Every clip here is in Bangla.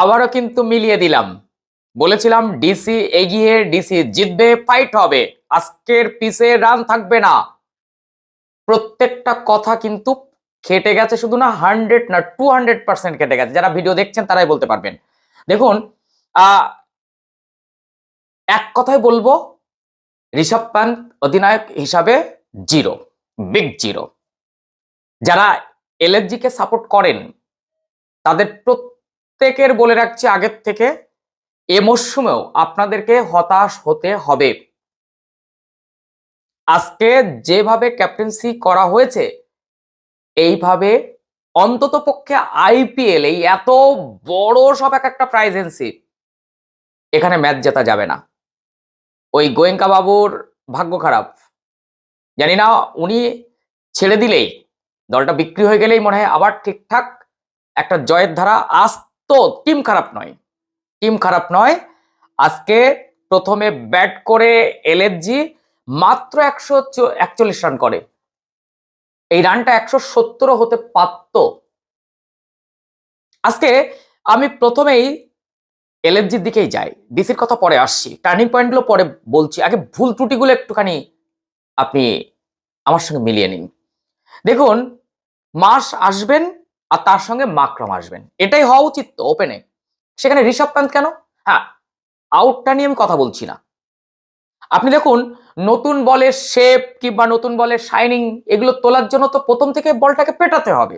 আবারও কিন্তু মিলিয়ে দিলাম। বলেছিলাম ডিসি এগিয়ে, ডিসি জিতবে, ফাইট হবে, আজকের পিছে রান থাকবে না। প্রত্যেকটা কথা কিন্তু খেটে গেছে, শুধু না 100 না 200% খেটে গেছে। যারা ভিডিও দেখছেন তারাই বলতে পারবেন। দেখুন, এক কথায় বলবো, ঋষভ পান্ত অধিনায়ক হিসাবে জিরো, বিগ জিরো। যারা এলএসজি কে সাপোর্ট করেন তাদের প্রত্যেকের বলে রাখছি আগের থেকে, এ মরশুমেও আপনাদেরকে হতাশ হতে হবে। আজকে যেভাবে ক্যাপ্টেন্সি করা হয়েছে, এইভাবে অন্তত পক্ষে আইপিএল, এই এত বড় সব একটা প্রাইজ এনসি, এখানে ম্যাচ জেতা যাবে না। ওই গোয়েঙ্কা বাবুর ভাগ্য খারাপ, জানি না, উনি ছেড়ে দিলেই, দলটা বিক্রি হয়ে গেলেই মনে হয় আবার ঠিকঠাক একটা জয়ের ধারা আসতো। টিম খারাপ নয়, টিম খারাপ নয়। আজকে প্রথমে ব্যাট করে এলএসজি মাত্র 141 রান করে, এই রানটা 170 হতে পারত। আজকে আমি প্রথমেই এলএসজির দিকেই যাই, ডিসির কথা পরে আসছি, টার্নিং পয়েন্টগুলো পরে বলছি, আগে ভুল ত্রুটিগুলো একটুখানি আপনি আমার সঙ্গে মিলিয়ে নিন। দেখুন, মার্শ আসবেন আর তার সঙ্গে মাকরাম আসবেন, এটাই হওয়া উচিত তো ওপেনে। সেখানে ঋষভ পান্ত কেন? হ্যাঁ, আউটটা নিয়ে আমি কথা বলছি না। আপনি দেখুন, নতুন বলের শেপ কিংবা নতুন বলের শাইনিং এগুলো তোলার জন্য তো প্রথম থেকে বলটাকে পেটাতে হবে।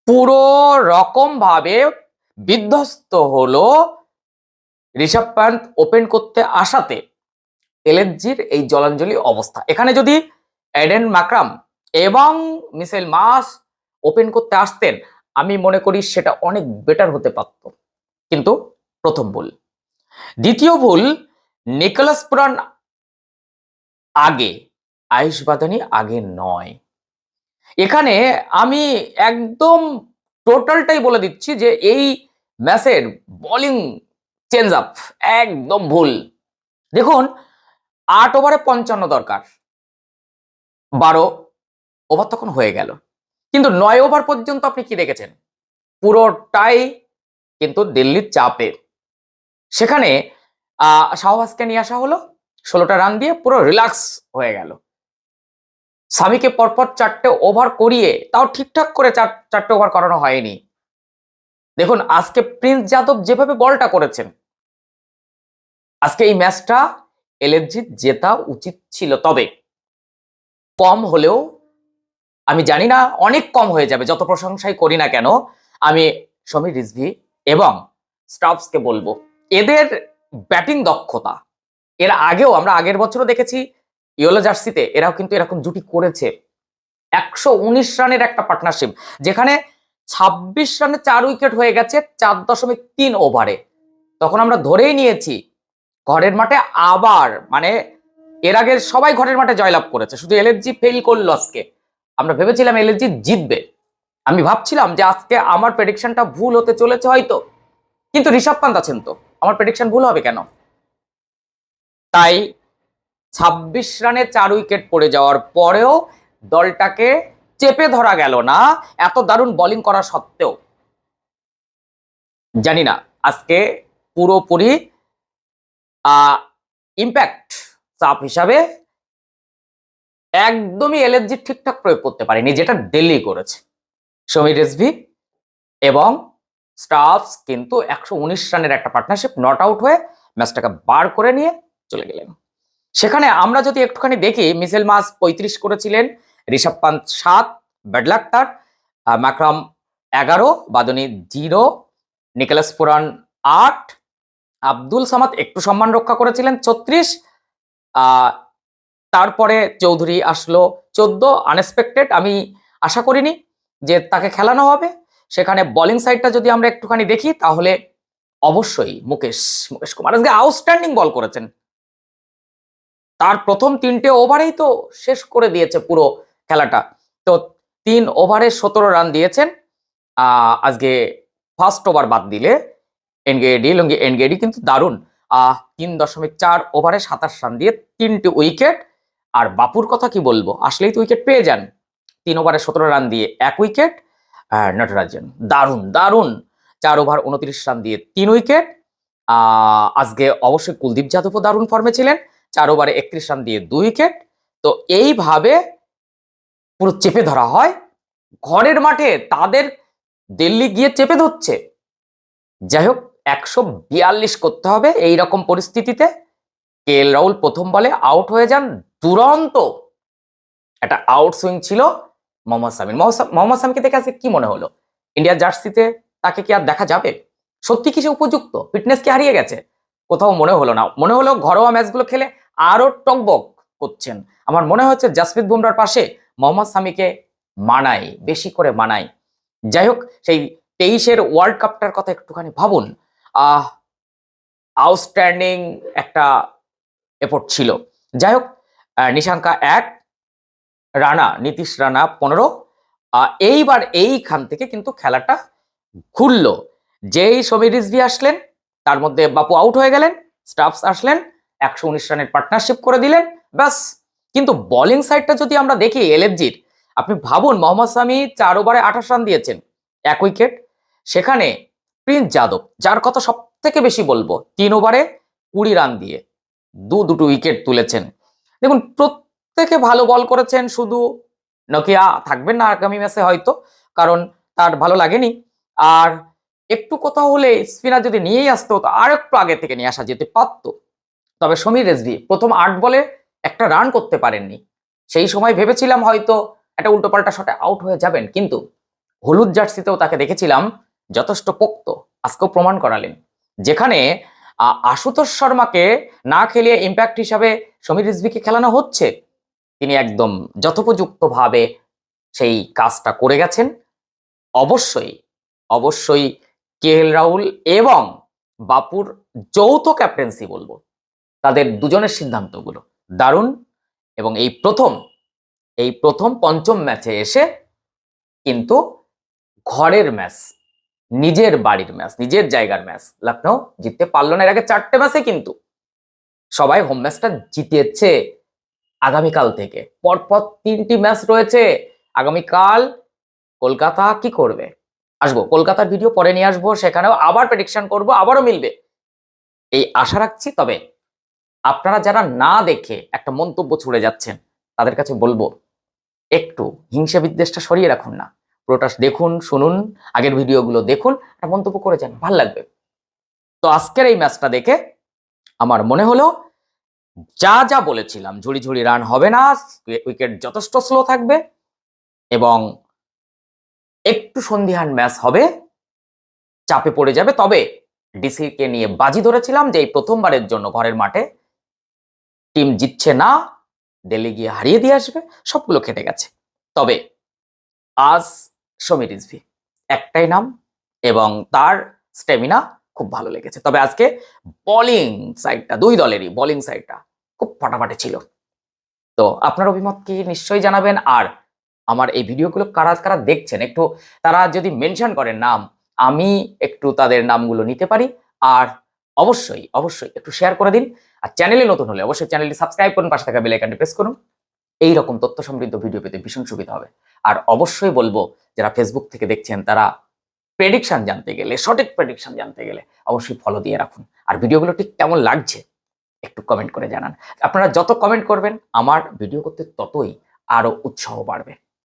পুরো রকম ভাবে বিধ্বস্ত হলো ঋষভ পান্ত ওপেন করতে আসাতে এলএসজির এই জলাঞ্জলি অবস্থা। এখানে যদি এডেন মাকরাম এবং মিচেল মার্শ ওপেন করতে আসতেন, আমি মনে করি সেটা অনেক বেটার হতে পারত। কিন্তু প্রথম ভুল। দ্বিতীয় ভুল, নিকোলাস পুরান আগে, আয়ুষ বাদানি আগে নয়। এখানে আমি একদম টোটালটাই বলে দিচ্ছি যে এই ম্যাচের বোলিং চেঞ্জ আপ একদম ভুল। দেখুন, 8 ওভারে 55 দরকার, 12 ওভার তখন হয়ে গেল, কিন্তু 9 ওভার পর্যন্ত আপনি কি দেখেছেন? পুরোটাই কিন্তু দিল্লির চাপে। সেখানে শাহবাজকে নিয়ে আসা হলো, 16টা রান দিয়ে পুরো রিল্যাক্স হয়ে গেল। সামিকে পরপর 4টে ওভার করিয়ে, তাও ঠিকঠাক করে 4টে ওভার করানো হয়নি। দেখুন, আজকে প্রিন্স যাদব যেভাবে বলটা করেছেন, আজকে এই ম্যাচটা এলএসজি জেতা উচিত ছিল। তবে কম হলেও, আমি জানি না অনেক কম হয়ে যাবে যত প্রশংসাই করি না কেন, আমি সমীর রিজভী এবং স্টাফসকে বলবো, এদের ব্যাটিং দক্ষতা, এর আগেও আমরা আগের বছরও দেখেছি ইয়েলো জার্সিতে এরাও কিন্তু এরকম জুটি করেছে। 119 রানের একটা পার্টনারশিপ, যেখানে 26 রানে 4 উইকেট হয়ে গেছে 4.3 ওভারে। তখন আমরা ধরেই নিয়েছি ঘরের মাঠে আবার, মানে এর আগে সবাই ঘরের মাঠে জয়লাভ করেছে, শুধু এলএসজি ফেল করলো আজকে। আমরা ভেবেছিলাম এলএসজি জিতবে, আমি ভাবছিলাম যে আজকে আমার প্রেডিকশনটা ভুল হতে চলেছে হয়তো, কিন্তু ঋষভ পান্ত আছেন তো, আমার প্রেডিকশন ভুল হবে কেন? তাই 26 রানে 4 উইকেট পড়ে যাওয়ার পরেও দলটাকে চেপে ধরা গেল না, এত দারুণ বোলিং করা সত্ত্বেও। জানি না আজকে পুরোপুরি ইম্প্যাক্ট চাপ হিসাবে একদমই এলএসজি ঠিকঠাক প্রয়োগ করতে পারেনি, যেটা দিল্লি করেছে। সমীর রিজভী এবং স্টাফস কিন্তু 119 রানের একটা পার্টনারশিপ নট আউট হয়ে ম্যাচটাকে বার করে নিয়ে চলে গেলেন। সেখানে আমরা যদি একটুখানি দেখি, মিচেল মার্শ 35 করেছিলেন, ঋষভ পান্ত 7, ব্যাড লাক তার, মাকরাম 11, বাদনি 0, নিকোলাস পুরান 8, আব্দুল সামাদ একটু সম্মান রক্ষা করেছিলেন 36, তারপরে চৌধুরী আসলো 14, আনএক্সপেক্টেড, আমি আশা করিনি যে তাকে খেলানো হবে। সেখানে বোলিং সাইডটা যদি আমরা একটুখানি দেখি, তাহলে অবশ্যই মুকেশ কুমার আজকে আউটস্ট্যান্ডিং বল করেছেন। তার প্রথম 3টে ওভারেই তো শেষ করে দিয়েছে পুরো খেলাটা। তো 3 ওভারে 17 রান দিয়েছেন। আজকে ফার্স্ট ওভার বাদ দিলে এনগেডি কিন্তু দারুণ, 3.4 ওভারে 27 রান দিয়ে 3টে উইকেট। আর বাপুর কথা কি বলবো, আসলেই তো উইকেট পেয়ে যান, 3 ওভারে 17 রান দিয়ে 1 উইকেট। নটরাজন দারুণ দারুণ 4 ওভার 29 রান দিয়ে 3 উইকেট। আজকে অবশ্যই কুলদীপ যাদবও দারুণ ফর্মে ছিলেন, 4 ওভারে 31 রান দিয়ে 2 উইকেট। তো এইভাবে পুরো চেপে ধরা হয় ঘরের মাঠে, তাদের দিল্লি গিয়ে চেপে ধরছে। যাই হোক, 142 করতে হবে এই রকম পরিস্থিতিতে। কেএল রাহুল প্রথম বলে আউট হয়ে যান। দুরন্ত একটা আউট সুইং ছিল মোহাম্মদ শামি। মোহাম্মদ শামিকে দেখে আজকে কি মনে হলো? ইন্ডিয়ার জার্সিতে তাকে কি আর দেখা যাবে? সত্যি কি সে উপযুক্ত? ফিটনেস কি হারিয়ে গেছে? কোথাও মনে হলো না। মনে হলো ঘরোয়া ম্যাচগুলো খেলে আরো টকবক করছেন। আমার মনে হচ্ছে জাসপ্রীত বুমরার পাশে মোহাম্মদ শামিকে মানায়, বেশি করে মানায়। যাই হোক, সেই 23-এর ওয়ার্ল্ড কাপটার কথা একটুখানি ভাবুন। আউটস্ট্যান্ডিং একটা এফোর্ট ছিল। যাই হোক, নিশাঙ্কা 1, নীতিশ রানা 15। এইবার এইখান থেকে কিন্তু খেলাটা ঘুরলো। যেই সমীর রিজভি আসলেন, তার মধ্যে বাপু আউট হয়ে গেলেন, স্টাফস আসলেন, 119 রানের পার্টনারশিপ করে দিলেন, ব্যাস। কিন্তু বোলিং সাইডটা যদি আমরা দেখি এলএফজির, আপনি ভাবুন মোহাম্মদ শামি 4 ওভারে 28 রান দিয়েছেন, 1 উইকেট। সেখানে প্রিন্স যাদব, যার কথা সব থেকে বেশি বলবো, 3 ওভারে 20 রান দিয়ে দুটো উইকেট তুলেছেন। দেখুন, প্রত্যেকে ভালো বল করেছেন, শুধু নকিয়া থাকবেন না আগামী ম্যাচে হয়তো, কারণ তার ভালো লাগেনি। আর একটু কোথাও হলে স্পিনার যদি নিয়েই আসতে হতো, আর একটু আগে থেকে নিয়ে আসা যেতে পারতো। তবে সমীর রেজভি প্রথম 8 বলে একটা রান করতে পারেননি। সেই সময় ভেবেছিলাম হয়তো একটা উল্টোপাল্টা শটে আউট হয়ে যাবেন, কিন্তু হলুদ জার্সিতেও তাকে দেখেছিলাম যথেষ্ট পোক্ত। আজকেও প্রমাণ করালেন। যেখানে আশুতোষ শর্মাকে না খেলিয়ে ইম্প্যাক্ট হিসাবে সমীর রিজভিকে খেলানো হচ্ছে, তিনি একদম যথোপযুক্তভাবে সেই কাজটা করে গেছেন। অবশ্যই অবশ্যই কেএল রাহুল এবং বাপুর যৌথ ক্যাপ্টেন্সি বলবো, তাদের দুজনের সিদ্ধান্তগুলো দারুণ। এবং এই প্রথম পঞ্চম ম্যাচে এসে কিন্তু ঘরের ম্যাচ, নিজের বাড়ির ম্যাচ, নিজের জায়গার ম্যাচ লখনৌ জিততে পারলো না। এর আগে 4টে ম্যাচে কিন্তু সবাই হোম ম্যাচটা জিতেছে। আগামীকাল থেকে পরপর 3টি ম্যাচ রয়েছে। আগামীকাল কলকাতা কি করবে? আসবো, কলকাতার ভিডিও পরে নিয়ে আসবো, সেখানেও আবার প্রেডিকশন করব, আবারও মিলবে এই আশা রাখছি। তবে আপনারা যারা না দেখে একটা মন্তব্য ছুড়ে যাচ্ছেন, তাদের কাছে বলবো একটু হিংসা বিদ্বেষটা সরিয়ে রাখুন না। পুরোটা দেখুন, শুনুন, আগের ভিডিওগুলো দেখুন, একটা মন্তব্য করে যান, ভাল লাগবে। তো আজকের এই ম্যাচটা দেখে আমার মনে হলো যা যা বলেছিলাম, ঝুড়ি ঝুড়ি রান হবে না, উইকেট যথেষ্ট স্লো থাকবে এবং একটু সন্ধিহান ম্যাচ হবে, চাপে পড়ে যাবে। তবে ডিসিকে নিয়ে বাজি ধরেছিলাম যে এই প্রথমবারের জন্য ঘরের মাঠে টিম জিতছে না, দিল্লি গিয়ে হারিয়ে দিয়ে আসবে, সবগুলো খেটে গেছে। তবে আজ সমীর রিজভি একটাই নাম এবং তার স্টেমিনা খুব ভালো লেগেছে। তবে আজকে বোলিং সাইডটা, দুই দলেরই বোলিং সাইডটা খুব ফাটাফাটি ছিল। তো আপনার অভিমত কি নিশ্চয়ই জানাবেন। আর আমার এই ভিডিওগুলো কারা কারা দেখছেন, একটু তারা যদি মেনশন করেন নাম, আমি একটু তাদের নামগুলো নিতে পারি। আর অবশ্যই অবশ্যই একটু শেয়ার করে দিন। আর চ্যানেলে নতুন হলে অবশ্যই চ্যানেলটি সাবস্ক্রাইব করুন, পাশে থাকা বেল আইকনটি প্রেস করুন। এই রকম তথ্য সমৃদ্ধ ভিডিও পেতে ভীষণ সুবিধা হবে। আর অবশ্যই বলবো, যারা ফেসবুক থেকে দেখছেন, তারা প্রেডিকশন জানতে গেলে, সঠিক প্রেডিকশন জানতে গেলে অবশ্যই ফলো দিয়ে রাখুন। আর ভিডিওগুলো ঠিক কেমন লাগছে একটু কমেন্ট করে জানান। আপনারা যত কমেন্ট করবেন, আমার ভিডিও করতে ততই আরো উৎসাহ বাড়বে।